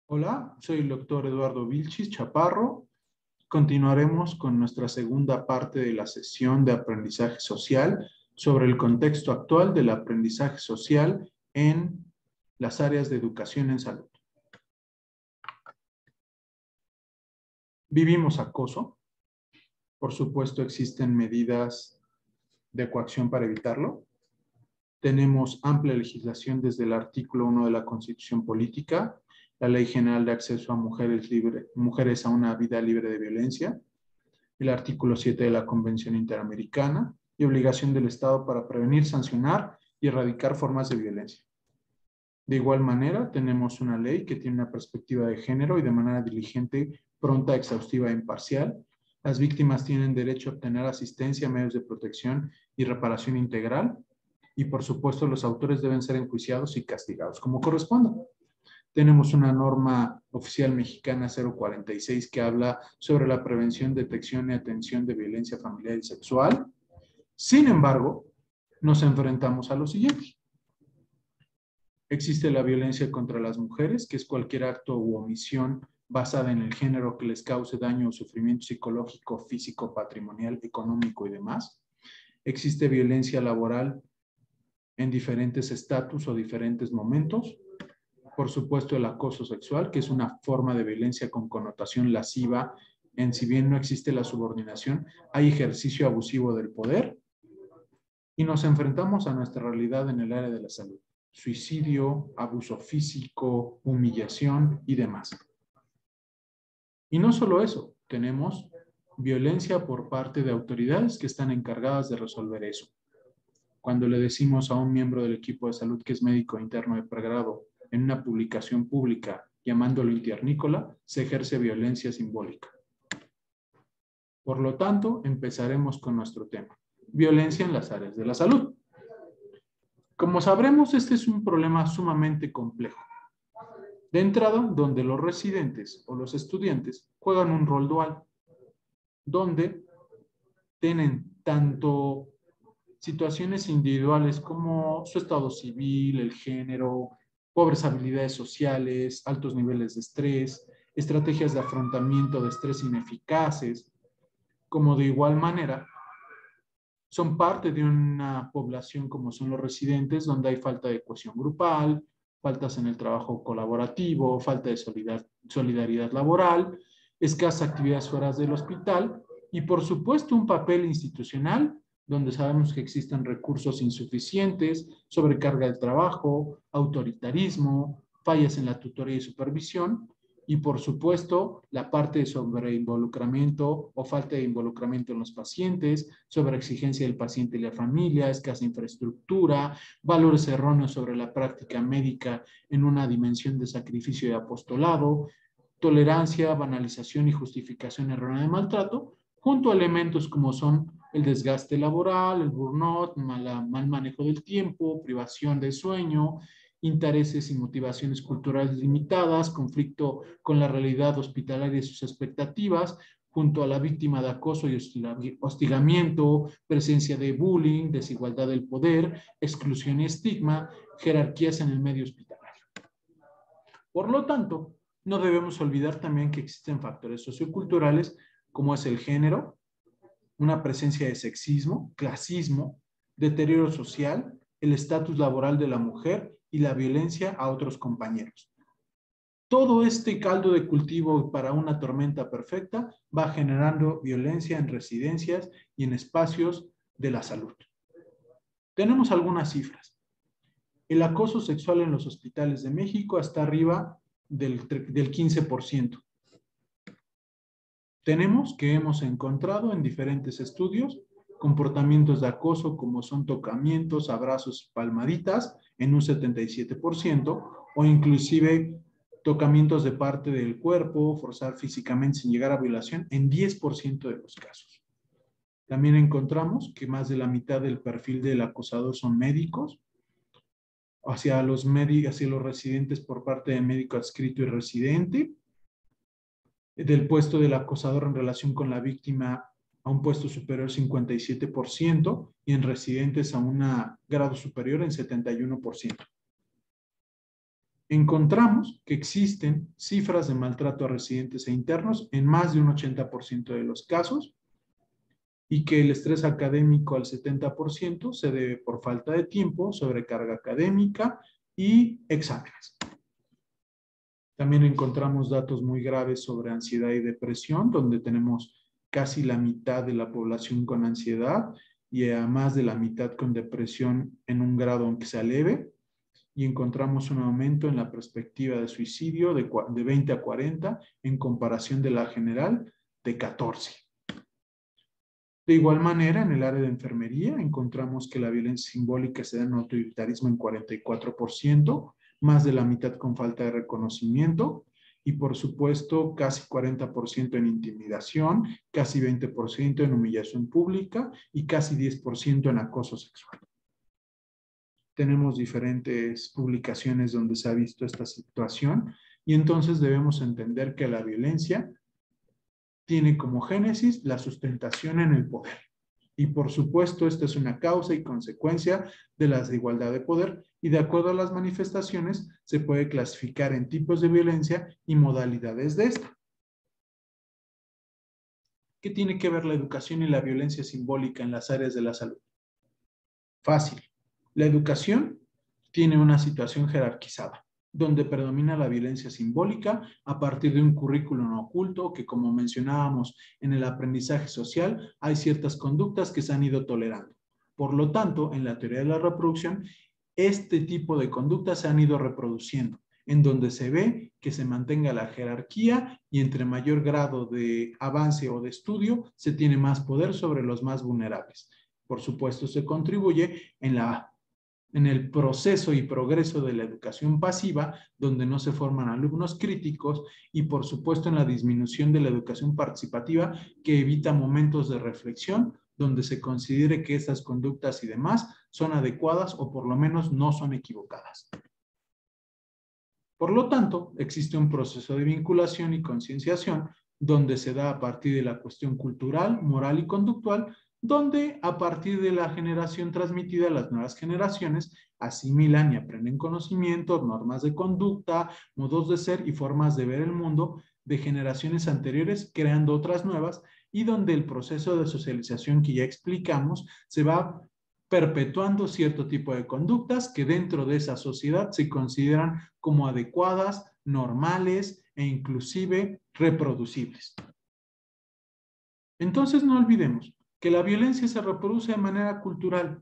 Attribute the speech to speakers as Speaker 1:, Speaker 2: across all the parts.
Speaker 1: Hola, soy el doctor Eduardo Vilchis Chaparro. Continuaremos con nuestra segunda parte de la sesión de aprendizaje social sobre el contexto actual del aprendizaje social en las áreas de educación en salud. Vivimos acoso. Por supuesto, existen medidas de coacción para evitarlo. Tenemos amplia legislación desde el artículo 1 de la Constitución Política, la Ley General de Acceso a Mujeres a una Vida Libre de Violencia, el artículo 7 de la Convención Interamericana y obligación del Estado para prevenir, sancionar y erradicar formas de violencia. De igual manera, tenemos una ley que tiene una perspectiva de género y de manera diligente, pronta, exhaustiva e imparcial. Las víctimas tienen derecho a obtener asistencia, medios de protección y reparación integral. Y por supuesto, los autores deben ser enjuiciados y castigados como corresponda. Tenemos una norma oficial mexicana 046 que habla sobre la prevención, detección y atención de violencia familiar y sexual. Sin embargo, nos enfrentamos a lo siguiente. Existe la violencia contra las mujeres, que es cualquier acto u omisión basada en el género que les cause daño o sufrimiento psicológico, físico, patrimonial, económico y demás. Existe violencia laboral en diferentes estatus o diferentes momentos. Por supuesto, el acoso sexual, que es una forma de violencia con connotación lasciva, en si bien no existe la subordinación, hay ejercicio abusivo del poder. Y nos enfrentamos a nuestra realidad en el área de la salud. Suicidio, abuso físico, humillación y demás. Y no solo eso, tenemos violencia por parte de autoridades que están encargadas de resolver eso. Cuando le decimos a un miembro del equipo de salud que es médico interno de pregrado en una publicación pública llamándolo internícola, se ejerce violencia simbólica. Por lo tanto, empezaremos con nuestro tema, violencia en las áreas de la salud. Como sabremos, este es un problema sumamente complejo. De entrada, donde los residentes o los estudiantes juegan un rol dual, donde tienen tanto situaciones individuales como su estado civil, el género, pobres habilidades sociales, altos niveles de estrés, estrategias de afrontamiento de estrés ineficaces, como de igual manera son parte de una población como son los residentes, donde hay falta de cohesión grupal, faltas en el trabajo colaborativo, falta de solidaridad laboral, escasas actividades fuera del hospital y por supuesto un papel institucional donde sabemos que existen recursos insuficientes, sobrecarga de trabajo, autoritarismo, fallas en la tutoría y supervisión, y por supuesto la parte de sobreinvolucramiento o falta de involucramiento en los pacientes, sobreexigencia del paciente y la familia, escasa infraestructura, valores erróneos sobre la práctica médica en una dimensión de sacrificio y apostolado, tolerancia, banalización y justificación errónea de maltrato, junto a elementos como son el desgaste laboral, el burnout, mal manejo del tiempo, privación de sueño, intereses y motivaciones culturales limitadas, conflicto con la realidad hospitalaria y sus expectativas, junto a la víctima de acoso y hostigamiento, presencia de bullying, desigualdad del poder, exclusión y estigma, jerarquías en el medio hospitalario. Por lo tanto, no debemos olvidar también que existen factores socioculturales como es el género, una presencia de sexismo, clasismo, deterioro social, el estatus laboral de la mujer y la violencia a otros compañeros. Todo este caldo de cultivo para una tormenta perfecta va generando violencia en residencias y en espacios de la salud. Tenemos algunas cifras. El acoso sexual en los hospitales de México está arriba del 15%. Tenemos que hemos encontrado en diferentes estudios comportamientos de acoso como son tocamientos, abrazos, palmaditas en un 77% o inclusive tocamientos de parte del cuerpo, forzar físicamente sin llegar a violación en 10% de los casos. También encontramos que más de la mitad del perfil del acosador son médicos, hacia los residentes por parte de médico adscrito y residente, del puesto del acosador en relación con la víctima a un puesto superior 57% y en residentes a un grado superior en 71%. encontramos que existen cifras de maltrato a residentes e internos en más de un 80% de los casos y que el estrés académico al 70% se debe por falta de tiempo, sobrecarga académica y exámenes. También encontramos datos muy graves sobre ansiedad y depresión, donde tenemos casi la mitad de la población con ansiedad y a más de la mitad con depresión en un grado en que sea leve. Y encontramos un aumento en la perspectiva de suicidio de 20 a 40 en comparación de la general de 14. De igual manera, en el área de enfermería encontramos que la violencia simbólica se da en autoritarismo en 44%, más de la mitad con falta de reconocimiento y por supuesto casi 40% en intimidación, casi 20% en humillación pública y casi 10% en acoso sexual. Tenemos diferentes publicaciones donde se ha visto esta situación y entonces debemos entender que la violencia tiene como génesis la sustentación en el poder. Y por supuesto, esta es una causa y consecuencia de la desigualdad de poder y de acuerdo a las manifestaciones se puede clasificar en tipos de violencia y modalidades de esta. ¿Qué tiene que ver la educación y la violencia simbólica en las áreas de la salud? Fácil. La educación tiene una situación jerarquizada, donde predomina la violencia simbólica a partir de un currículum oculto que, como mencionábamos en el aprendizaje social, hay ciertas conductas que se han ido tolerando. Por lo tanto, en la teoría de la reproducción, este tipo de conductas se han ido reproduciendo, en donde se ve que se mantenga la jerarquía y entre mayor grado de avance o de estudio, se tiene más poder sobre los más vulnerables. Por supuesto, se contribuye en el proceso y progreso de la educación pasiva, donde no se forman alumnos críticos y por supuesto en la disminución de la educación participativa que evita momentos de reflexión donde se considere que estas conductas y demás son adecuadas o por lo menos no son equivocadas. Por lo tanto, existe un proceso de vinculación y concienciación donde se da a partir de la cuestión cultural, moral y conductual, donde a partir de la generación transmitida, las nuevas generaciones asimilan y aprenden conocimientos, normas de conducta, modos de ser y formas de ver el mundo de generaciones anteriores, creando otras nuevas, y donde el proceso de socialización que ya explicamos se va perpetuando cierto tipo de conductas que dentro de esa sociedad se consideran como adecuadas, normales e inclusive reproducibles. Entonces no olvidemos que la violencia se reproduce de manera cultural,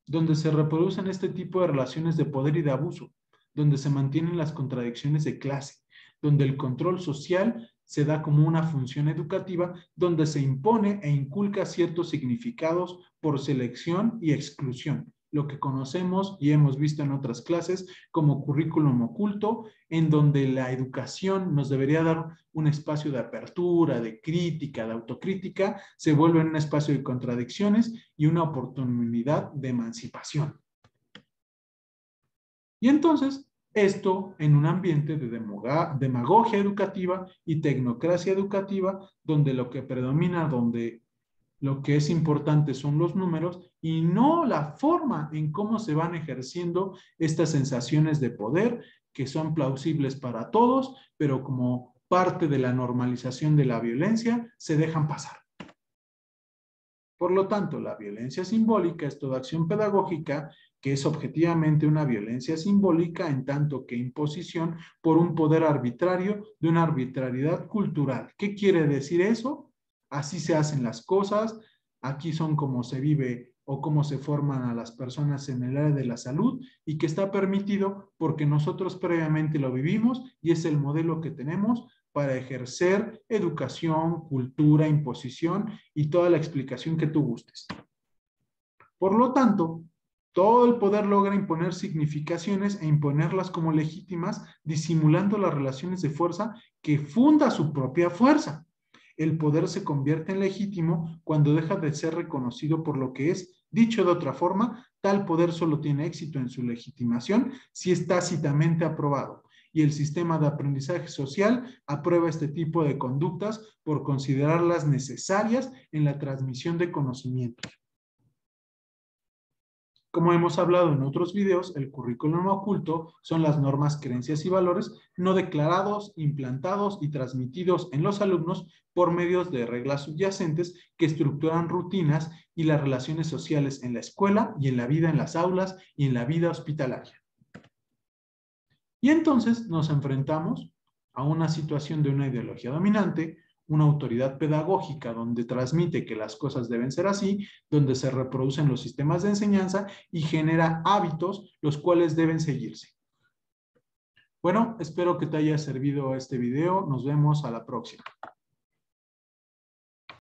Speaker 1: donde se reproducen este tipo de relaciones de poder y de abuso, donde se mantienen las contradicciones de clase, donde el control social se da como una función educativa, donde se impone e inculca ciertos significados por selección y exclusión, lo que conocemos y hemos visto en otras clases como currículum oculto, en donde la educación nos debería dar un espacio de apertura, de crítica, de autocrítica, se vuelve un espacio de contradicciones y una oportunidad de emancipación. Y entonces, esto en un ambiente de demagogia educativa y tecnocracia educativa, donde lo que predomina, donde lo que es importante son los números y no la forma en cómo se van ejerciendo estas sensaciones de poder que son plausibles para todos, pero como parte de la normalización de la violencia se dejan pasar. Por lo tanto, la violencia simbólica es toda acción pedagógica que es objetivamente una violencia simbólica en tanto que imposición por un poder arbitrario de una arbitrariedad cultural. ¿Qué quiere decir eso? Así se hacen las cosas, aquí son como se vive o cómo se forman a las personas en el área de la salud y que está permitido porque nosotros previamente lo vivimos y es el modelo que tenemos para ejercer educación, cultura, imposición y toda la explicación que tú gustes. Por lo tanto, todo el poder logra imponer significaciones e imponerlas como legítimas, disimulando las relaciones de fuerza que funda su propia fuerza. El poder se convierte en legítimo cuando deja de ser reconocido por lo que es. Dicho de otra forma, tal poder solo tiene éxito en su legitimación si es tácitamente aprobado. Y el sistema de aprendizaje social aprueba este tipo de conductas por considerarlas necesarias en la transmisión de conocimientos. Como hemos hablado en otros videos, el currículum oculto son las normas, creencias y valores no declarados, implantados y transmitidos en los alumnos por medio de reglas subyacentes que estructuran rutinas y las relaciones sociales en la escuela y en la vida en las aulas y en la vida hospitalaria. Y entonces nos enfrentamos a una situación de una ideología dominante, una autoridad pedagógica donde transmite que las cosas deben ser así, donde se reproducen los sistemas de enseñanza y genera hábitos los cuales deben seguirse. Bueno, espero que te haya servido este video. Nos vemos a la próxima.